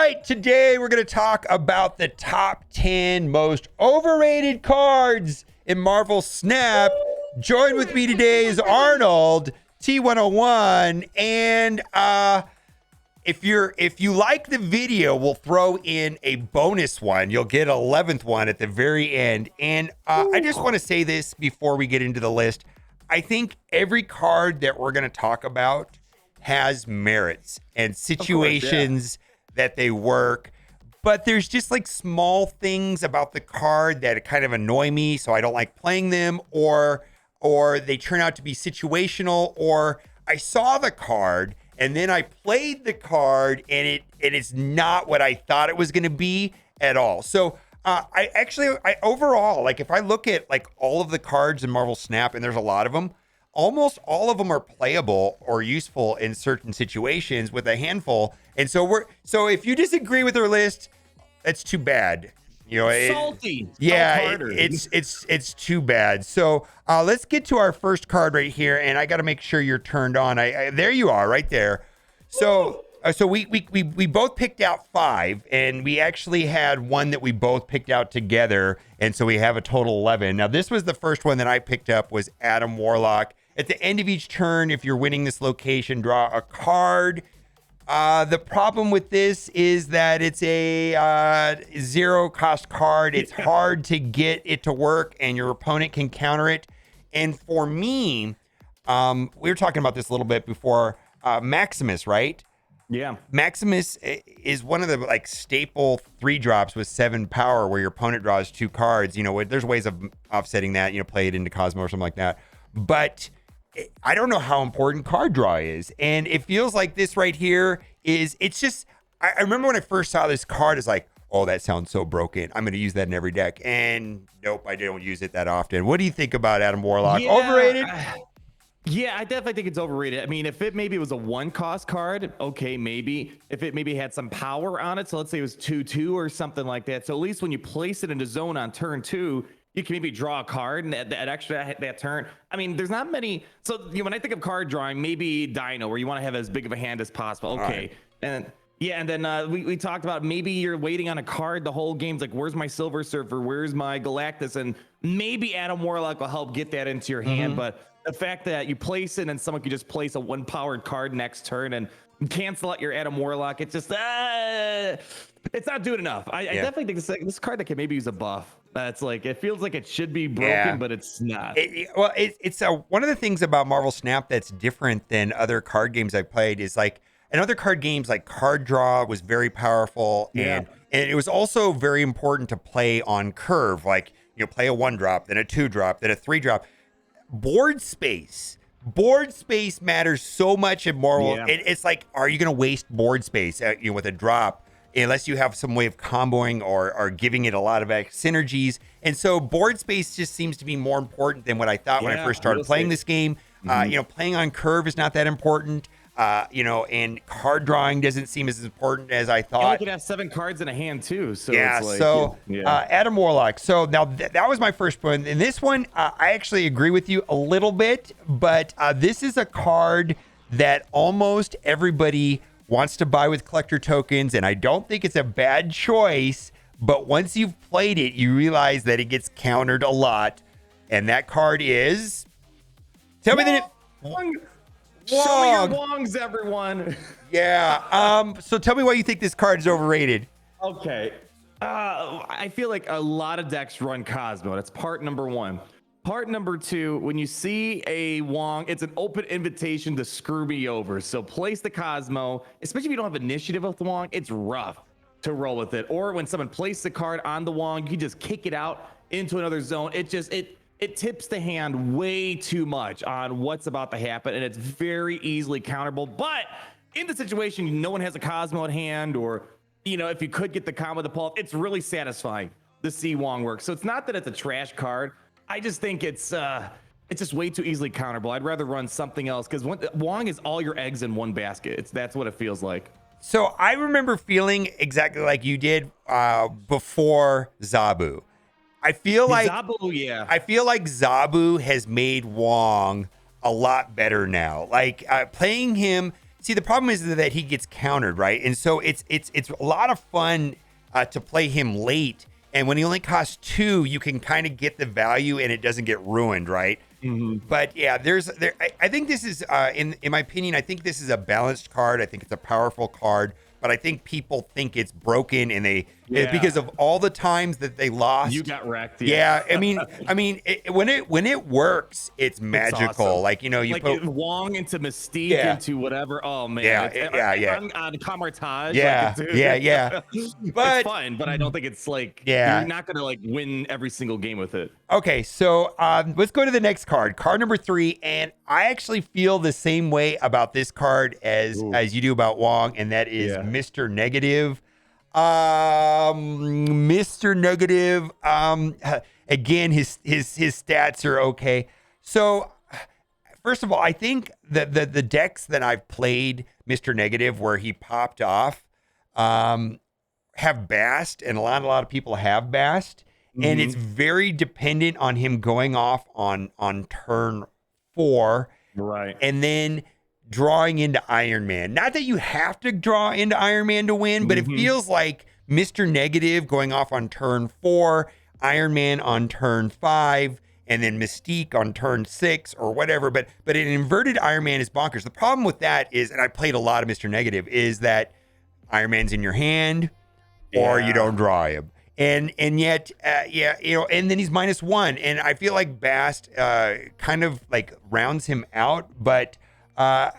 right, today we're going to talk about the top 10 most overrated cards in Marvel Snap. Join with me today is Arnold, T101, and if you like the video, we'll throw in a bonus one. You'll get an 11th one at the very end. And I just want to say this before we get into the list. I think every card that we're going to talk about has merits and situations that they work, but there's just like small things about the card that kind of annoy me, so I don't like playing them, or they turn out to be situational, or I saw the card and then I played the card and it's not what I thought it was going to be at all. So I overall, like, if I look at like all of the cards in Marvel Snap, and there's a lot of them, almost all of them are playable or useful in certain situations, with a handful. And so if you disagree with our list, it's too bad. You know, salty. It's too bad. So let's get to our first card right here, and I got to make sure you're turned on. There you are, right there. So we both picked out 5, and we actually had one that we both picked out together, and so we have a total 11. Now, this was the first one that I picked up, was Adam Warlock. At the end of each turn, if you're winning this location, draw a card. The problem with this is that it's a 0 cost card. It's hard to get it to work, and your opponent can counter it. And for me, we were talking about this a little bit before, Maximus, right? Yeah. Maximus is one of the like staple 3-drops with 7 power, where your opponent draws 2 cards. You know, there's ways of offsetting that, you know, play it into Cosmo or something like that. But I don't know how important card draw is. And it feels like this right here it's just, I remember when I first saw this card, it's like, oh, that sounds so broken. I'm going to use that in every deck. And nope, I don't use it that often. What do you think about Adam Warlock? Yeah, overrated? Yeah, I definitely think it's overrated. I mean, if it maybe was a 1-cost card, okay, maybe. If it maybe had some power on it, so let's say it was 2/2 or something like that. So at least when you place it into zone on turn 2, you can maybe draw a card and that turn. I mean, there's not many. So when I think of card drawing, maybe Dino, where you want to have as big of a hand as possible. Okay. And yeah, and then we talked about maybe you're waiting on a card the whole game's like, where's my Silver Surfer? Where's my Galactus? And maybe Adam Warlock will help get that into your hand. But the fact that you place it and someone can just place a 1-powered card next turn and cancel out your Adam Warlock, it's just it's not doing enough. I definitely think this card that can maybe use a buff. That's like, it feels like it should be broken, but it's not. It's one of the things about Marvel Snap that's different than other card games I've played is like, in other card games, like card draw was very powerful, and it was also very important to play on curve. Like, you know, play a 1-drop, then a 2-drop, then a 3-drop. Board space matters so much in Marvel. It's like, are you going to waste board space with a drop, unless you have some way of comboing or giving it a lot of synergies? And so board space just seems to be more important than what I thought when I first started playing this game. You know, playing on curve is not that important. You know, and card drawing doesn't seem as important as I thought. You could have 7 cards in a hand too. So yeah, it's like, Adam Warlock. So now that was my first one. And this one, I actually agree with you a little bit, but this is a card that almost everybody wants to buy with collector tokens, and I don't think it's a bad choice, but once you've played it, you realize that it gets countered a lot. And that card is, tell me the name. Show me your Wongs, everyone. Yeah. So tell me why you think this card is overrated. Okay. I feel like a lot of decks run Cosmo. That's part number 1. Part number 2, when you see a Wong, it's an open invitation to screw me over. So place the Cosmo, especially if you don't have initiative with the Wong, it's rough to roll with it. Or when someone places the card on the Wong, you can just kick it out into another zone. It tips the hand way too much on what's about to happen, and it's very easily counterable. But in the situation, no one has a Cosmo at hand, or, you know, if you could get the combo to pull off, it's really satisfying to see Wong work. So it's not that it's a trash card. I just think it's just way too easily counterable. I'd rather run something else, because Wong is all your eggs in one basket. That's what it feels like. So I remember feeling exactly like you did before Zabu. I feel like Zabu has made Wong a lot better now. Like playing him, see, the problem is that he gets countered, right? And so it's a lot of fun to play him late. And when he only costs 2, you can kind of get the value and it doesn't get ruined, right? But yeah, I think this is, in my opinion, I think this is a balanced card. I think it's a powerful card. But I think people think it's broken, and because of all the times that they lost. You got wrecked. Yeah, I mean, when it works, it's magical. It's awesome. Like, you know, you put Wong into Mystique into whatever. Oh man, yeah. On Camartage. Yeah, yeah. But it's fun, but I don't think it's like you're not gonna like win every single game with it. Okay, so let's go to the next card number 3, and I actually feel the same way about this card as you do about Wong, and that is Mr. Negative. Mr. Negative. Again, his stats are okay. So first of all, I think that the decks that I've played Mr. Negative where he popped off have Bast, and a lot of people have Bast. And it's very dependent on him going off on turn 4. Right. And then drawing into Iron Man. Not that you have to draw into Iron Man to win, but it feels like Mr. Negative going off on turn 4, Iron Man on turn 5, and then Mystique on turn 6 or whatever. But an inverted Iron Man is bonkers. The problem with that is, and I played a lot of Mr. Negative, is that Iron Man's in your hand or you don't draw him. And yet, and then he's -1. And I feel like Bast kind of like rounds him out. But I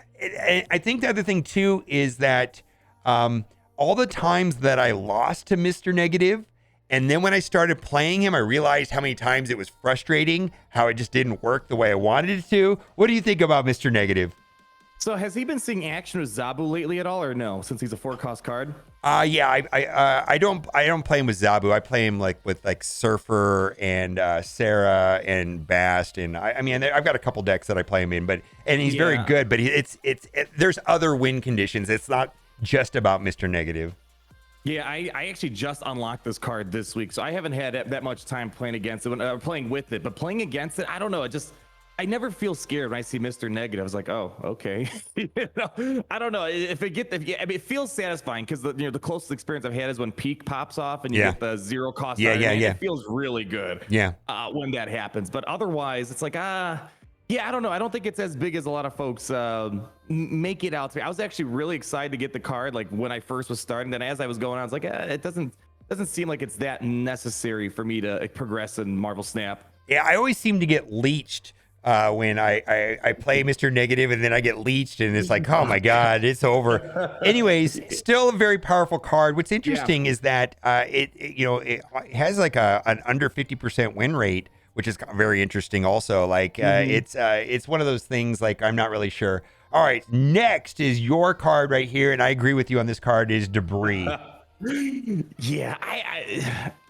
think the other thing, too, is that all the times that I lost to Mr. Negative, and then when I started playing him, I realized how many times it was frustrating, how it just didn't work the way I wanted it to. What do you think about Mr. Negative? So has he been seeing action with Zabu lately at all, or no? Since he's a 4-cost card. Yeah, I don't play him with Zabu. I play him with Surfer and Sarah and Bast, and I mean I've got a couple decks that I play him in, and he's very good. But there's other win conditions. It's not just about Mr. Negative. Yeah, I actually just unlocked this card this week, so I haven't had that much time playing against it, playing with it, but playing against it, I don't know. I never feel scared when I see Mr. Negative. I was like, oh, okay. I don't know it feels satisfying because the closest experience I've had is when Peak pops off and you get the 0-cost. It feels really good. Yeah. When that happens, but otherwise it's like I don't know. I don't think it's as big as a lot of folks make it out to be. I was actually really excited to get the card like when I first was starting. Then as I was going on, I was like, it doesn't seem like it's that necessary for me to progress in Marvel Snap. Yeah, I always seem to get leeched when I play Mr. Negative, and then I get leeched, and it's like, oh my God, it's over. Anyways, still a very powerful card. What's interesting is that it has like an under 50% win rate, which is very interesting also. Like it's one of those things like I'm not really sure. All right, next is your card right here, and I agree with you on this card, is Debris. Yeah,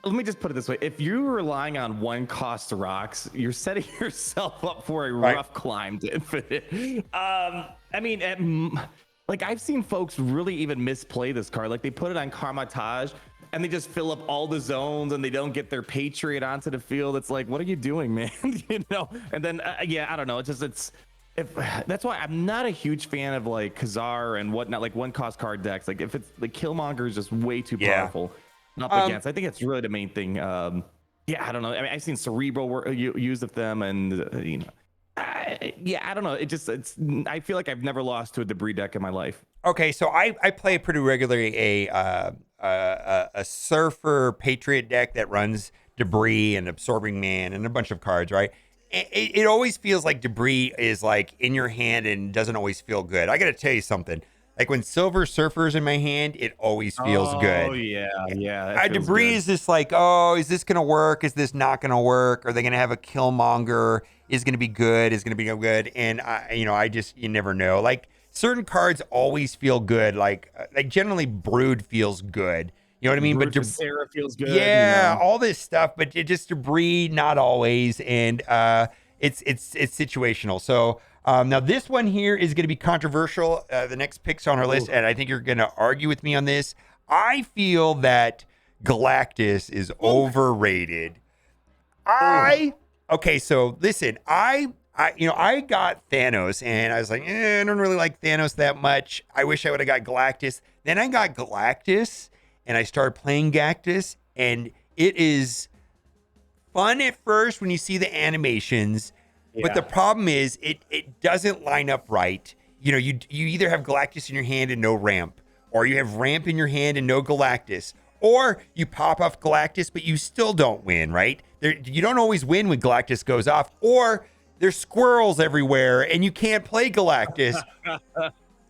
let me just put it this way. If you're relying on 1-cost rocks, you're setting yourself up for a rough climb to infinite. I mean, like I've seen folks really even misplay this card. Like they put it on Carmatage and they just fill up all the zones and they don't get their Patriot onto the field. It's like, what are you doing, man? And then, I don't know. That's why I'm not a huge fan of like Khazar and whatnot, like 1-cost card decks. Like if it's like Killmonger is just way too powerful up against. I think it's really the main thing. I don't know. I mean, I've seen Cerebral used of them, and I don't know. I feel like I've never lost to a Debris deck in my life. Okay, so I play pretty regularly a Surfer Patriot deck that runs Debris and Absorbing Man and a bunch of cards, right? It always feels like Debris is like in your hand and doesn't always feel good. I got to tell you something. Like when Silver Surfer's in my hand, it always feels good. Oh yeah. Debris is just like, oh, is this gonna work? Is this not gonna work? Are they gonna have a Killmonger? Is gonna be good? Is gonna be no good? And you never know. Like certain cards always feel good. Like generally, Brood feels good. You know what I mean? But Sarah feels good. Yeah, all this stuff, but it just Debris, not always, and it's situational. So now this one here is going to be controversial. The next pick's on our list, and I think you're going to argue with me on this. I feel that Galactus is overrated. Okay, so listen, I I got Thanos, and I was like, I don't really like Thanos that much. I wish I would have got Galactus. Then I got Galactus, and I started playing Galactus, and it is fun at first when you see the animations, but the problem is it doesn't line up right. You either have Galactus in your hand and no ramp, or you have ramp in your hand and no Galactus, or you pop off Galactus but you still don't win, right? You don't always win when Galactus goes off, or there's squirrels everywhere and you can't play Galactus.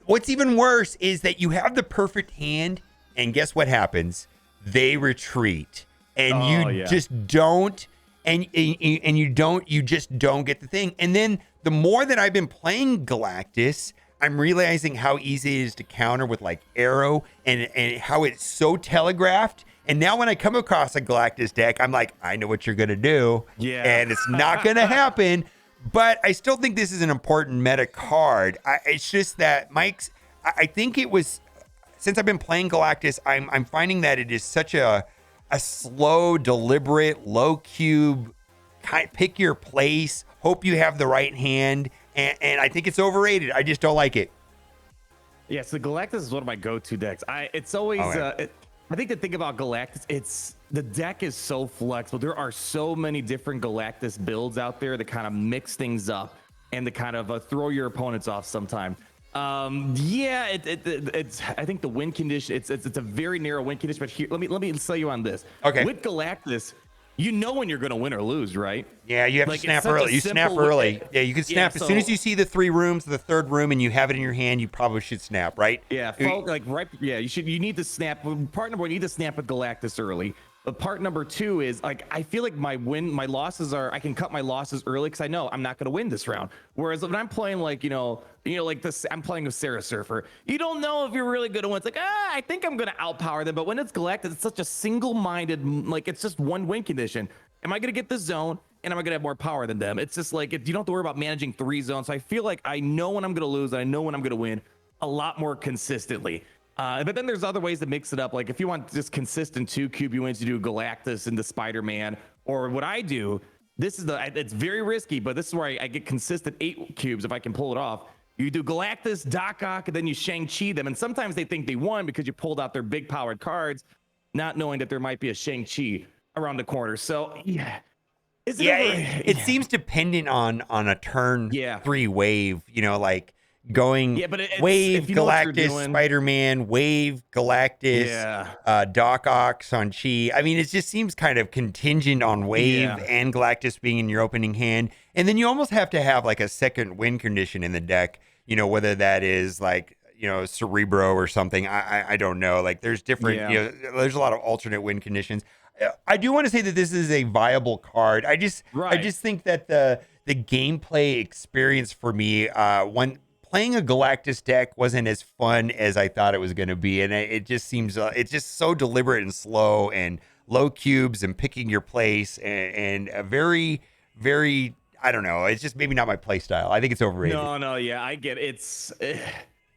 What's even worse is that you have the perfect hand, and guess what happens? They retreat, and just don't. And you just don't get the thing. And then the more that I've been playing Galactus, I'm realizing how easy it is to counter with like arrow, and how it's so telegraphed. And now when I come across a Galactus deck, I'm like, I know what you're gonna do. Yeah. And it's not gonna happen. But I still think this is an important meta card. It's just that I think it was, since I've been playing Galactus, I'm finding that it is such a slow, deliberate, low cube, pick your place, hope you have the right hand, and I think it's overrated. I just don't like it. Yeah, so Galactus is one of my go-to decks. It's always I think the thing about Galactus, the deck is so flexible. There are so many different Galactus builds out there that kind of mix things up and to kind of throw your opponents off sometime. It's I think the win condition, it's a very narrow win condition, but here let me sell you on this. Okay. With Galactus, you know when you're going to win or lose, right? Yeah, you have to snap early. You snap early. Yeah, you can snap as soon as you see the 3 rooms, the 3rd room, and you have it in your hand. You probably should snap, right? Yeah, you need to snap. Part number 1, you need to snap with Galactus early. But part number 2 is like, I feel like my losses are, I can cut my losses early because I know I'm not going to win this round. Whereas when I'm playing like, like this, I'm playing with Sarah Surfer. You don't know if you're really going to win. It's like, I think I'm going to outpower them. But when it's Galactus, it's such a single-minded, like it's just one win condition. Am I going to get this zone? And am I going to have more power than them? It's just like, you don't have to worry about managing 3 zones. So I feel like I know when I'm going to lose, and I know when I'm going to win a lot more consistently. But then there's other ways to mix it up. Like if you want just consistent 2 cube wins, you do Galactus into Spider-Man. Or what I do, it's very risky, but this is where I get consistent 8 cubes if I can pull it off. You do Galactus, Doc Ock, and then you Shang-Chi them. And sometimes they think they won because you pulled out their big powered cards, not knowing that there might be a Shang-Chi around the corner. So yeah. It seems dependent on a turn 3 wave, like going wave Galactus, Spider-Man, wave Galactus, Doc Ock, Shang-Chi. I mean, it just seems kind of contingent on wave and Galactus being in your opening hand. And then you almost have to have like a second win condition in the deck, whether that is like, Cerebro or something. I don't know. Like there's different, there's a lot of alternate win conditions. I do want to say that this is a viable card. I just think that the gameplay experience for me, when playing a Galactus deck wasn't as fun as I thought it was going to be. And it just seems, it's just so deliberate and slow and low cubes and picking your place and a very, very, I don't know. It's just maybe not my play style. I think it's overrated. No, yeah, I get it.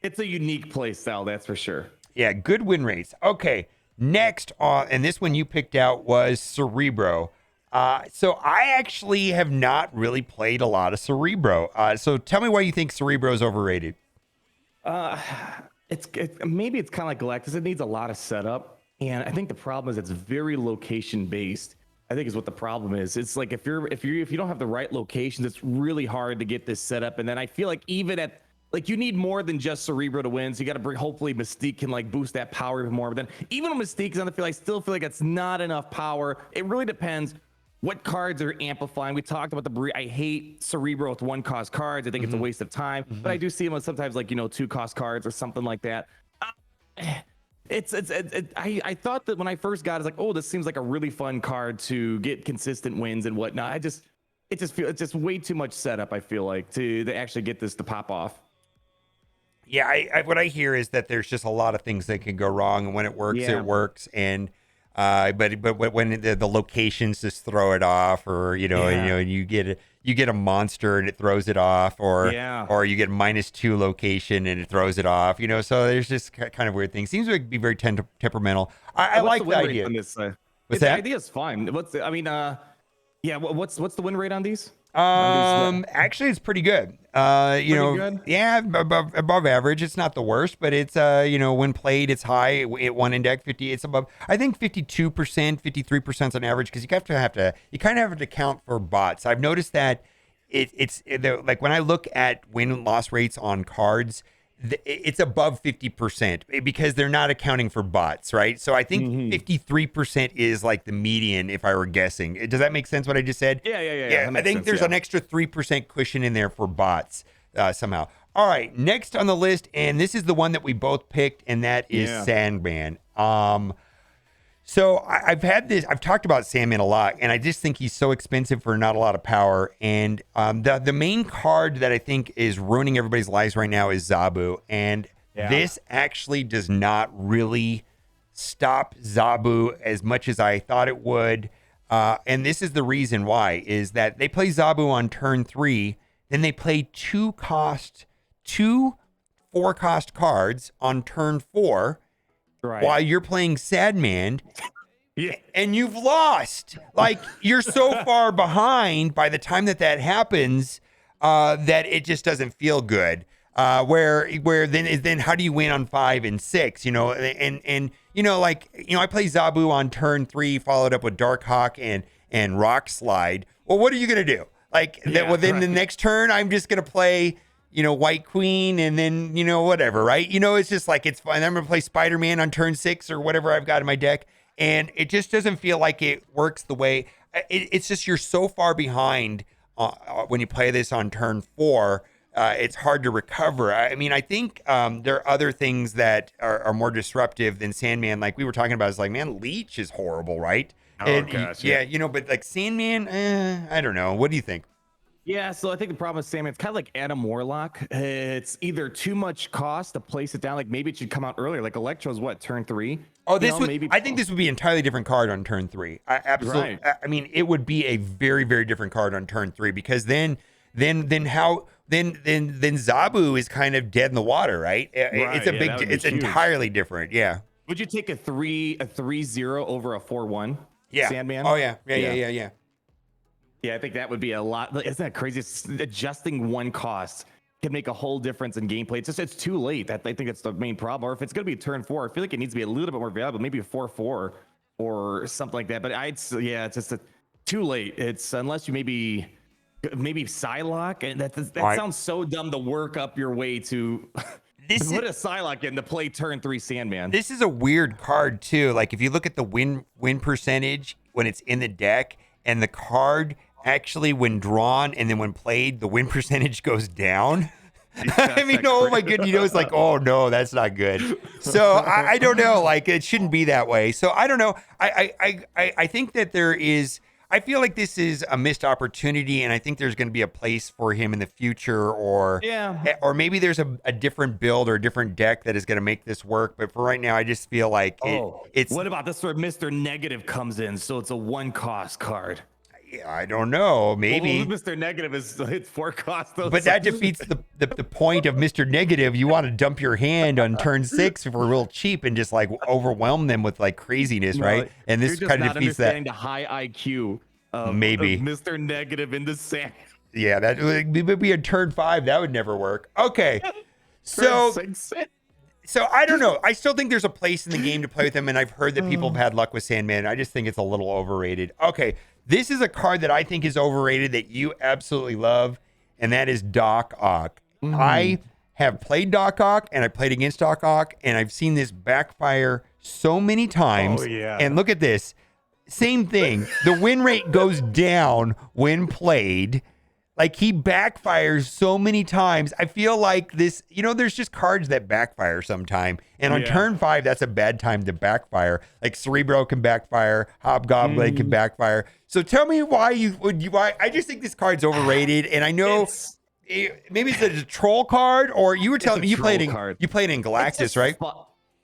It's a unique play style, that's for sure. Yeah, good win rates. Okay, next on, and this one you picked out was Cerebro. So I actually have not really played a lot of Cerebro. So tell me why you think Cerebro is overrated. Maybe it's kind of like Galactus. It needs a lot of setup, and I think the problem is it's very location based. I think is what the problem is. It's like if you don't have the right locations, it's really hard to get this set up. And then I feel like even at like you need more than just Cerebro to win. So you got to bring, hopefully Mystique can like boost that power even more. But then even when Mystique is on the field, I still feel like it's not enough power. It really depends what cards are amplifying. We talked about I hate Cerebro with 1-cost cards. I think it's a waste of time. But I do see them with sometimes like 2-cost cards or something like that. I thought that when I first got it, it's like, oh, this seems like a really fun card to get consistent wins and whatnot. It's just way too much setup. I feel like to actually get this to pop off. Yeah, what I hear is that there's just a lot of things that can go wrong, and when it works, it works. And but when the locations just throw it off, or you get a monster and it throws it off, or you get -2 location and it throws it off. So there's just kind of weird things. Seems to be very temperamental. I like the idea. What's that? The idea is fine. What's the win rate on these? Actually, it's pretty good. You Pretty know, good? yeah, above average. It's not the worst, but it's you know, when played, it's high. It one index 50. It's above. I think 52%, 53% on average because you you kind of have to count for bots. I've noticed that like when I look at win loss rates on cards. It's above 50% because they're not accounting for bots, right? So I think 53% is like the median if I were guessing. Does that make sense what I just said? Yeah. I think there's an extra 3% cushion in there for bots somehow. All right, next on the list, and this is the one that we both picked, and that is Sandman. So I've talked about Sandman a lot, and I just think he's so expensive for not a lot of power. And the main card that I think is ruining everybody's lives right now is Zabu. And this actually does not really stop Zabu as much as I thought it would. And this is the reason why, is that they play Zabu on turn 3, then they play two 4-cost cards on turn 4. Right. While you're playing Sadman, Yeah. and you've lost. Like, you're so far behind by the time that happens that it just doesn't feel good. Where then how do you win on 5 and 6? You know, and you know, like, you know, I play Zabu on turn 3, followed up with Dark Hawk and Rock Slide. Well, what are you gonna do? Like, then the next turn, I'm just gonna play, you know, White Queen, and then, you know, whatever, right? You know, it's just like, it's fine. I'm going to play Spider-Man on turn 6 or whatever I've got in my deck. And it just doesn't feel like it works the way, it's just, you're so far behind when you play this on turn 4. It's hard to recover. I mean, I think there are other things that are more disruptive than Sandman. Like we were talking about, it's like, man, Leech is horrible, right? Oh, gosh. Yeah, you know, but like Sandman, I don't know. What do you think? Yeah, so I think the problem with Sandman, it's kind of like Adam Warlock. It's either too much cost to place it down, like maybe it should come out earlier. Like Electro's what, turn 3? Oh, I think this would be an entirely different card on turn 3. Absolutely. Right. I mean, it would be a very, very different card on turn 3 because then Zabu is kind of dead in the water, right? It's entirely different. Yeah. Would you take a 3-0 over a 4-1? Yeah. Sandman? Oh yeah. Yeah, I think that would be a lot. Isn't that crazy? Adjusting one cost can make a whole difference in gameplay. It's too late. I think it's the main problem. Or if it's going to be turn 4, I feel like it needs to be a little bit more valuable, maybe a 4-4 or something like that. But it's just too late. It's unless you maybe Psylocke, and that sounds so dumb to work up your way to put a Psylocke in to play turn 3 Sandman. This is a weird card too. Like if you look at the win percentage when it's in the deck, and the card actually, when drawn and then when played, the win percentage goes down. I mean, oh my goodness, you know, it's like, oh no, that's not good. So I don't know, like it shouldn't be that way. So I don't know. I think that I feel like this is a missed opportunity, and I think there's going to be a place for him in the future, or maybe there's a different build or a different deck that is going to make this work. But for right now, I just feel like it's. What about this where Mr. Negative comes in? So it's a 1-cost card. I don't know. Maybe Mr. Negative it's 4 cost. But that defeats the point of Mr. Negative. You want to dump your hand on turn 6 for real cheap and just like overwhelm them with like craziness, right? And this kind of defeats that. The high IQ of Mr. Negative in the sand. Yeah, that would be a turn 5. That would never work. Okay, so I don't know. I still think there's a place in the game to play with him, and I've heard that people have had luck with Sandman. I just think it's a little overrated. Okay. This is a card that I think is overrated that you absolutely love, and that is Doc Ock. I have played Doc Ock, and I played against Doc Ock, and I've seen this backfire so many times. Oh, yeah. And look at this. Same thing. The win rate goes down when played. Like, he backfires so many times. I feel like this, you know, there's just cards that backfire sometime. And on turn 5, that's a bad time to backfire. Like Cerebro can backfire, Hobgoblin can backfire. So tell me why I just think this card's overrated. And I know maybe it's a troll card, or you were telling me you played in Galactus, right?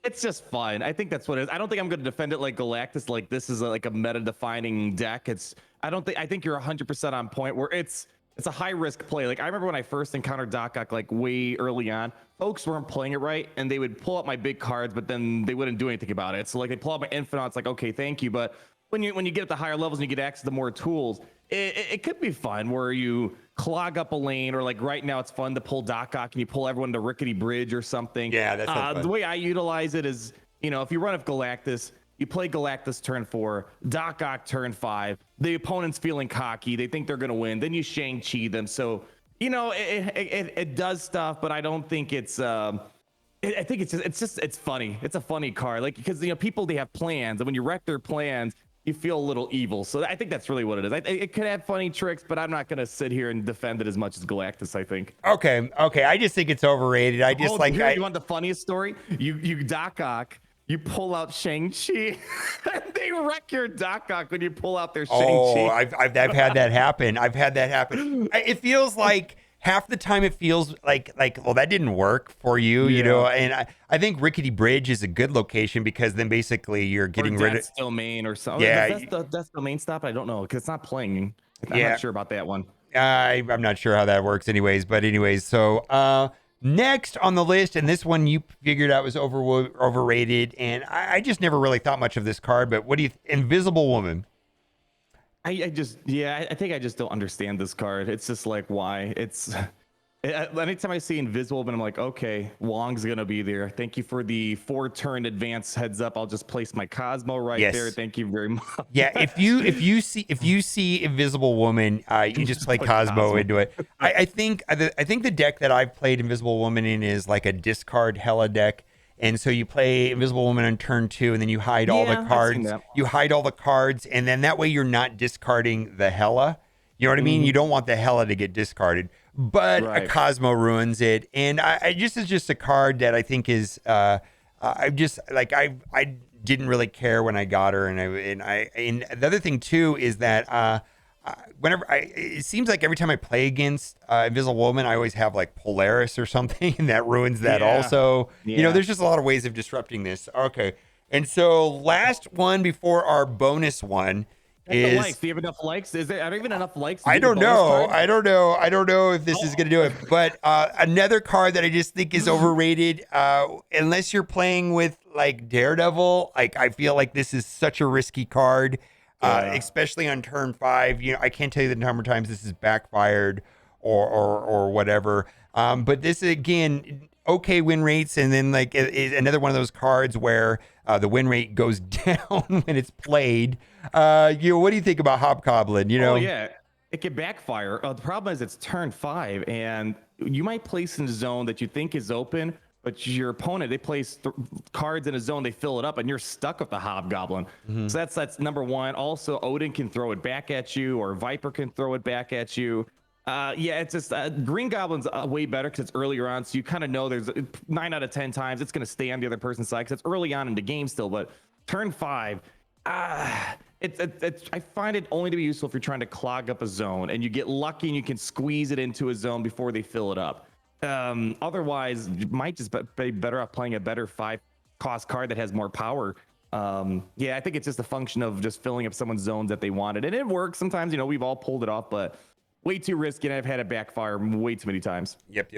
It's just fun. I think that's what it is. I don't think I'm going to defend it like Galactus. Like this is like a meta-defining deck. I think you're 100% on point where it's a high risk play. Like I remember when I first encountered Doc Ock, like way early on, folks weren't playing it right, and they would pull up my big cards, but then they wouldn't do anything about it. So like they pull out my Infinite, it's like, okay, thank you. But when you get at the higher levels and you get access to more tools, it could be fun where you clog up a lane, or like right now it's fun to pull Doc Ock and you pull everyone to Rickety Bridge or something. Yeah, that sounds fun. The way I utilize it is, if you run up Galactus, you play Galactus turn 4, Doc Ock turn 5. The opponent's feeling cocky. They think they're going to win. Then you Shang-Chi them. So, it does stuff, but I don't think it's... I think it's funny. It's a funny card, like, because people, they have plans, and when you wreck their plans, you feel a little evil. So I think that's really what it is. It could have funny tricks, but I'm not gonna sit here and defend it as much as Galactus, I think. Okay. I just think it's overrated. I just You want the funniest story? You Doc Ock, you pull out Shang-Chi, and they wreck your Doc Ock when you pull out their Shang-Chi. Oh, I've had that happen. It feels like half the time it feels like, well, that didn't work for you, and I think Rickety Bridge is a good location because then basically you're getting rid of domain or something. Yeah. That's domain stop. I don't know because it's not playing. I'm not sure about that one. I'm not sure how that works anyways. So next on the list, and this one you figured out was overrated, and I just never really thought much of this card, but what do you Invisible Woman? I think I just don't understand this card. It's just like, why? Anytime I see Invisible Woman, I'm like, okay, Wong's gonna be there. Thank you for the 4-turn advance heads up. I'll just place my Cosmo right there. Thank you very much. Yeah, if you see Invisible Woman, you just play Cosmo into it. I think the deck that I've played Invisible Woman in is like a discard Hella deck. And so you play Invisible Woman on turn 2, and then you hide all the cards. You hide all the cards, and then that way you're not discarding the Hella. You know what I mean? You don't want the Hella to get discarded, but a Cosmo ruins it. And it's just a card that I think is I didn't really care when I got her, and the other thing too is that it seems like every time I play against Invisible Woman, I always have like Polaris or something, and that ruins that also. There's just a lot of ways of disrupting this. Okay. And so last one before our bonus one is... likes. Do you have enough likes? Are there even enough likes? I don't know. I don't know if this is going to do it. But another card that I just think is overrated, unless you're playing with like Daredevil, like I feel like this is such a risky card. Especially on turn 5, I can't tell you the number of times this is backfired or whatever. But this again, okay win rates, and then like is another one of those cards where the win rate goes down when it's played. What do you think about Hobgoblin? Oh yeah, it can backfire. The problem is it's turn 5, and you might place in a zone that you think is open. But your opponent, they place cards in a zone, they fill it up, and you're stuck with the Hobgoblin. So that's number one. Also, Odin can throw it back at you, or Viper can throw it back at you. It's just Green Goblin's way better because it's earlier on, so you kind of know there's 9 out of 10 times it's going to stay on the other person's side because it's early on in the game still. But turn 5, I find it only to be useful if you're trying to clog up a zone, and you get lucky and you can squeeze it into a zone before they fill it up. Otherwise, you might just be better off playing a better 5-cost card that has more power. I think it's just a function of just filling up someone's zones that they wanted, and it works sometimes. We've all pulled it off, but way too risky, and I've had it backfire way too many times. Yep.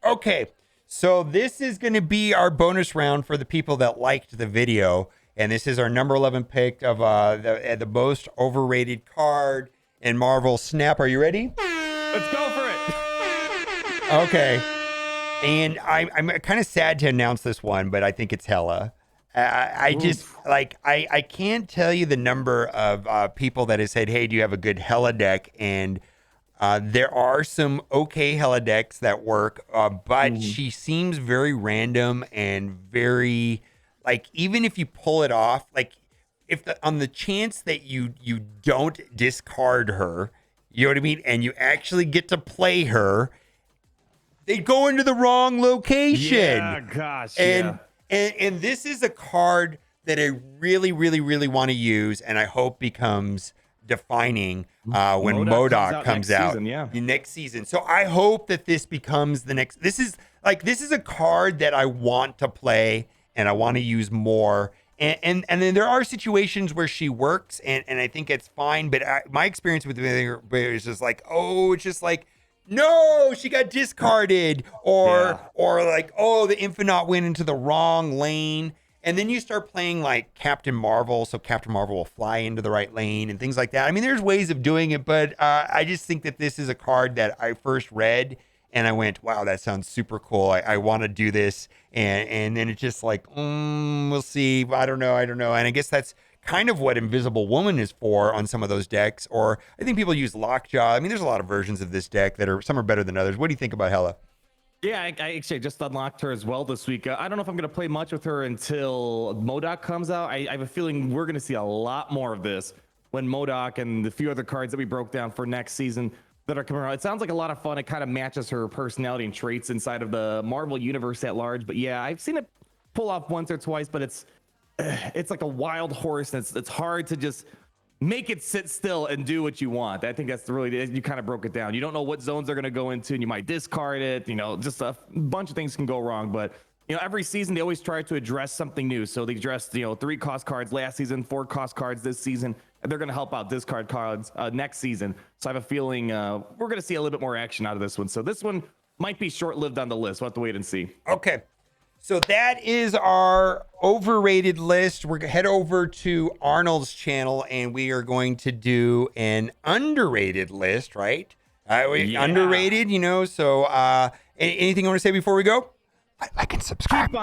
Okay, so this is going to be our bonus round for the people that liked the video, and this is our number 11 pick of the most overrated card in Marvel Snap. Are you ready? Let's go for it. Okay. And I'm kind of sad to announce this one, but I think it's Hella. I just I can't tell you the number of people that have said, hey, do you have a good Hella deck? And there are some okay Hella decks that work, but she seems very random and very, like, even if you pull it off, like on the chance that you don't discard her, you know what I mean? And you actually get to play her, they go into the wrong location. Yeah, gosh. And this is a card that I really, really, really want to use, and I hope becomes defining when MODOK comes out next season. So I hope that this becomes the next. This is a card that I want to play and I want to use more. And then there are situations where she works, and I think it's fine. But my experience with her is just like, it's just like, no, she got discarded, or like, the Infinite went into the wrong lane. And then you start playing like Captain Marvel, so Captain Marvel will fly into the right lane and things like that. I mean, there's ways of doing it, but I just think that this is a card that I first read and I went, wow, that sounds super cool. I want to do this. And then it's just like, we'll see. I don't know. And I guess that's kind of what Invisible Woman is for on some of those decks. Or I think people use Lockjaw. I mean, there's a lot of versions of this deck that some are better than others. What do you think about Hella? Yeah, I actually just unlocked her as well this week. I don't know if I'm going to play much with her until MODOK comes out. I have a feeling we're going to see a lot more of this when MODOK and the few other cards that we broke down for next season that are coming around. It sounds like a lot of fun. It kind of matches her personality and traits inside of the Marvel universe at large. But yeah, I've seen it pull off once or twice, but it's like a wild horse. And it's hard to just make it sit still and do what you want. I think that's really, you kind of broke it down. You don't know what zones they're going to go into and you might discard it. Just a bunch of things can go wrong. But, every season they always try to address something new. So they addressed, 3 cost cards last season, 4 cost cards this season, and they're going to help out discard cards next season. So I have a feeling we're going to see a little bit more action out of this one. So this one might be short-lived on the list. We'll have to wait and see. Okay. So that is our overrated list. We're going to head over to Arnold's channel and we are going to do an underrated list, right? Yeah. Underrated, So anything you want to say before we go? Like and subscribe.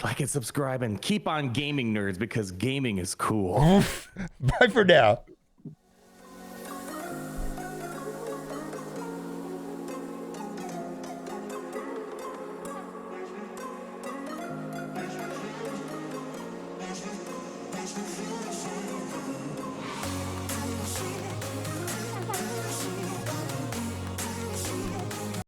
Like and subscribe and keep on gaming, nerds, because gaming is cool. Bye for now.